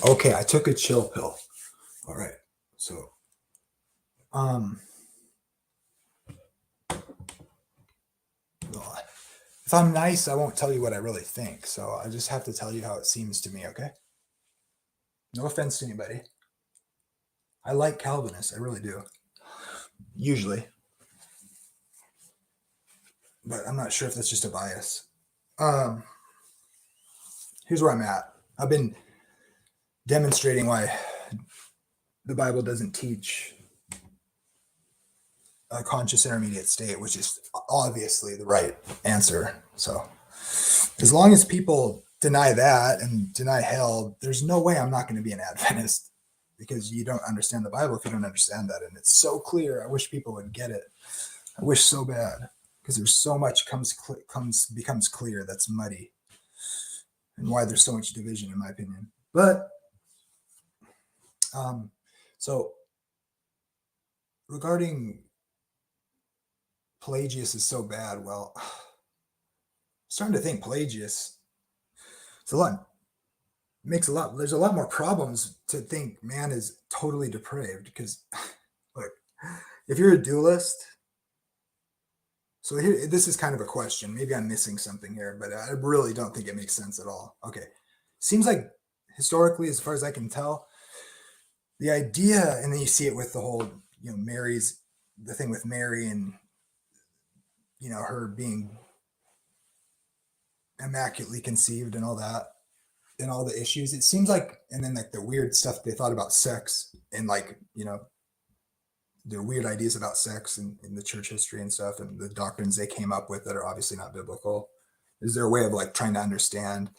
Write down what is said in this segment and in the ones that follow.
Okay, I took a chill pill. All right. So, um, well, if I'm nice, I won't tell you what I really think. So I just have to tell you how it seems to me, okay? No offense to anybody. I like Calvinists, I really do. Usually. But I'm not sure if that's just a bias. Um, Here's where I'm at. I've been demonstrating why the Bible doesn't teach a conscious intermediate state, which is obviously the right answer. So, as long as people deny that and deny hell, there's no way I'm not going to be an Adventist because you don't understand the Bible if you don't understand that. And it's so clear. I wish people would get it. I wish so bad because there's so much becomes clear that's muddy and why there's so much division, in my opinion. But so regarding Pelagius is so bad. Well, I'm starting to think Pelagius, it's a lot, there's a lot more problems to think man is totally depraved because, look, if you're a dualist, so here, this is kind of a question. Maybe I'm missing something here, but I really don't think it makes sense at all. Okay. Seems like historically, as far as I can tell, the idea, and then you see it with the whole, the thing with Mary and, her being immaculately conceived and all that and all the issues. It seems like, and then like the weird stuff they thought about sex and like, their weird ideas about sex in the church history and stuff and the doctrines they came up with that are obviously not biblical. Is there a way of like trying to understand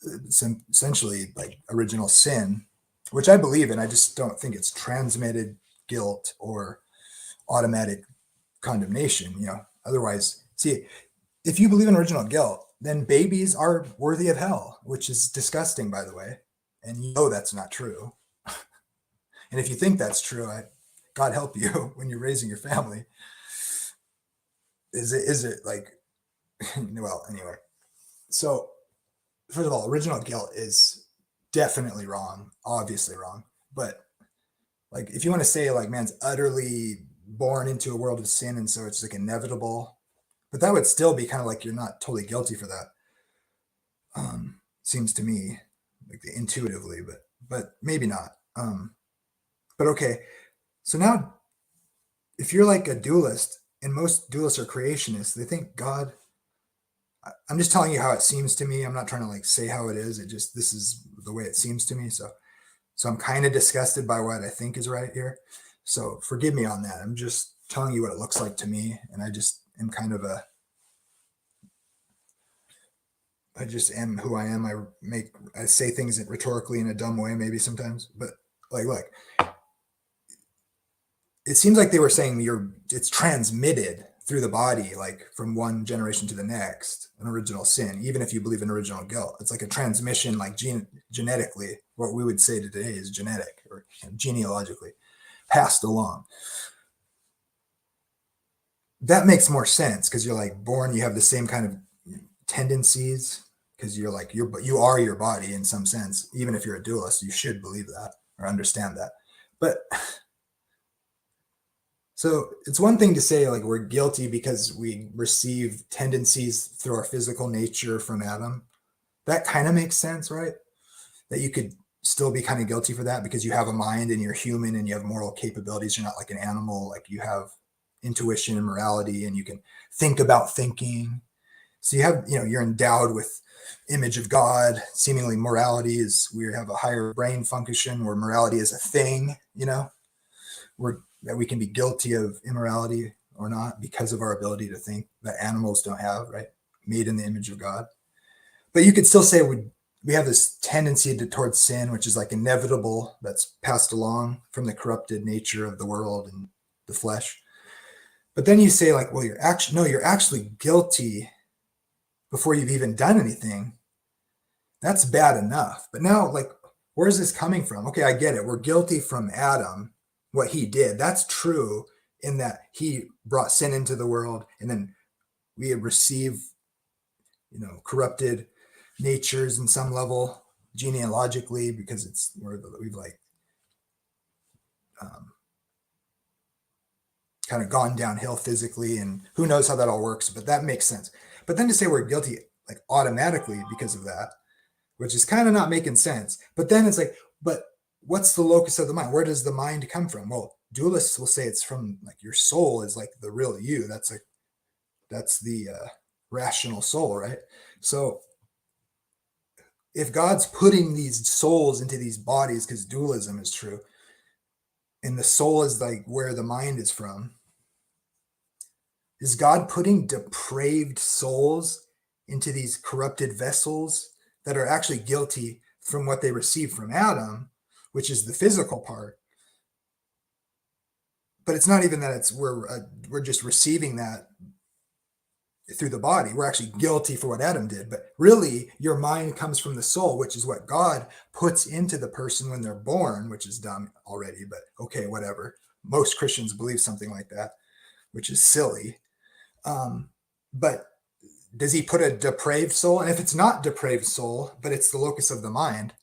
essentially like original sin, which I believe in? I just don't think it's transmitted guilt or automatic condemnation. Otherwise, see, if you believe in original guilt, then babies are worthy of hell, which is disgusting, by the way. And that's not true. And if you think that's true, God help you when you're raising your family. Is it like, well, anyway. So, first of all, original guilt is definitely wrong, obviously wrong. But like, if you want to say like man's utterly born into a world of sin, and so it's like inevitable, but that would still be kind of like you're not totally guilty for that. Seems to me like intuitively, but maybe not. But okay, so now if you're like a dualist, and most dualists are creationists, they think God. I'm just telling you how it seems to me. I'm not trying to like say how it is. This is the way it seems to me. So I'm kind of disgusted by what I think is right here. So forgive me on that. I'm just telling you what it looks like to me, and I just am kind of I just am who I am. I say things rhetorically in a dumb way, maybe sometimes, but like, look, it seems like they were saying it's transmitted through the body, like from one generation to the next, an original sin, even if you believe in original guilt. It's like a transmission, like genetically, what we would say today is genetic or genealogically passed along. That makes more sense because you're like born, you have the same kind of tendencies because you are your body in some sense. Even if you're a dualist, you should believe that or understand that. But so it's one thing to say like we're guilty because we receive tendencies through our physical nature from Adam. That kind of makes sense, right? That you could still be kind of guilty for that because you have a mind and you're human and you have moral capabilities. You're not like an animal. Like you have intuition and morality and you can think about thinking. So you have, you're endowed with image of God. Seemingly morality is, we have a higher brain function where morality is a thing, that we can be guilty of immorality or not because of our ability to think that animals don't have, right? Made in the image of God. But you could still say we have this tendency towards sin, which is like inevitable, that's passed along from the corrupted nature of the world and the flesh. But then you say like, well, you're actually guilty before you've even done anything. That's bad enough. But now, like, where's this coming from? Okay, I get it. We're guilty from Adam, what he did. That's true in that he brought sin into the world, and then we receive, corrupted natures in some level genealogically because we've like kind of gone downhill physically, and who knows how that all works, but that makes sense. But then to say we're guilty like automatically because of that, which is kind of not making sense. But then it's like, but what's the locus of the mind? Where does the mind come from? Well, dualists will say it's from like your soul is like the real you. That's the rational soul, right? So if God's putting these souls into these bodies, because dualism is true, and the soul is like where the mind is from, is God putting depraved souls into these corrupted vessels that are actually guilty from what they received from Adam, which is the physical part? But it's not even that we're just receiving that through the body. We're actually guilty for what Adam did. But really, your mind comes from the soul, which is what God puts into the person when they're born, which is dumb already, but okay, whatever. Most Christians believe something like that, which is silly. But does he put a depraved soul? And if it's not depraved soul, but it's the locus of the mind,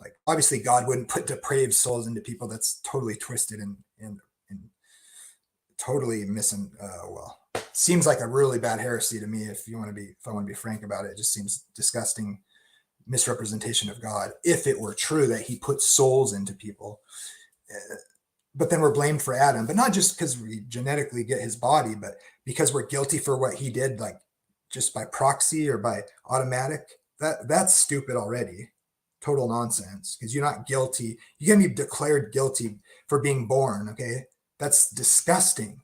like obviously God wouldn't put depraved souls into people. That's totally twisted and totally missing. Well, seems like a really bad heresy to me. If I want to be frank about it, it just seems disgusting misrepresentation of God. If it were true that he put souls into people, but then we're blamed for Adam, but not just because we genetically get his body, but because we're guilty for what he did, like just by proxy or by automatic. That's stupid already. Total nonsense, because you're not guilty. You can be declared guilty for being born. Okay. That's disgusting.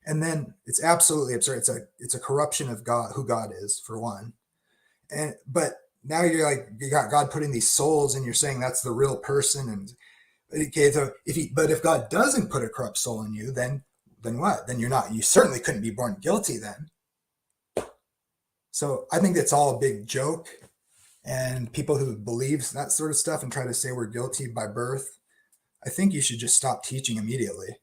And then it's absolutely absurd. It's a corruption of God, who God is, for one. But now you're like, you got God putting these souls and you're saying that's the real person. And okay, so if God doesn't put a corrupt soul in you, then what? Then you certainly couldn't be born guilty then. So I think that's all a big joke. And people who believe that sort of stuff and try to say we're guilty by birth, I think you should just stop teaching immediately.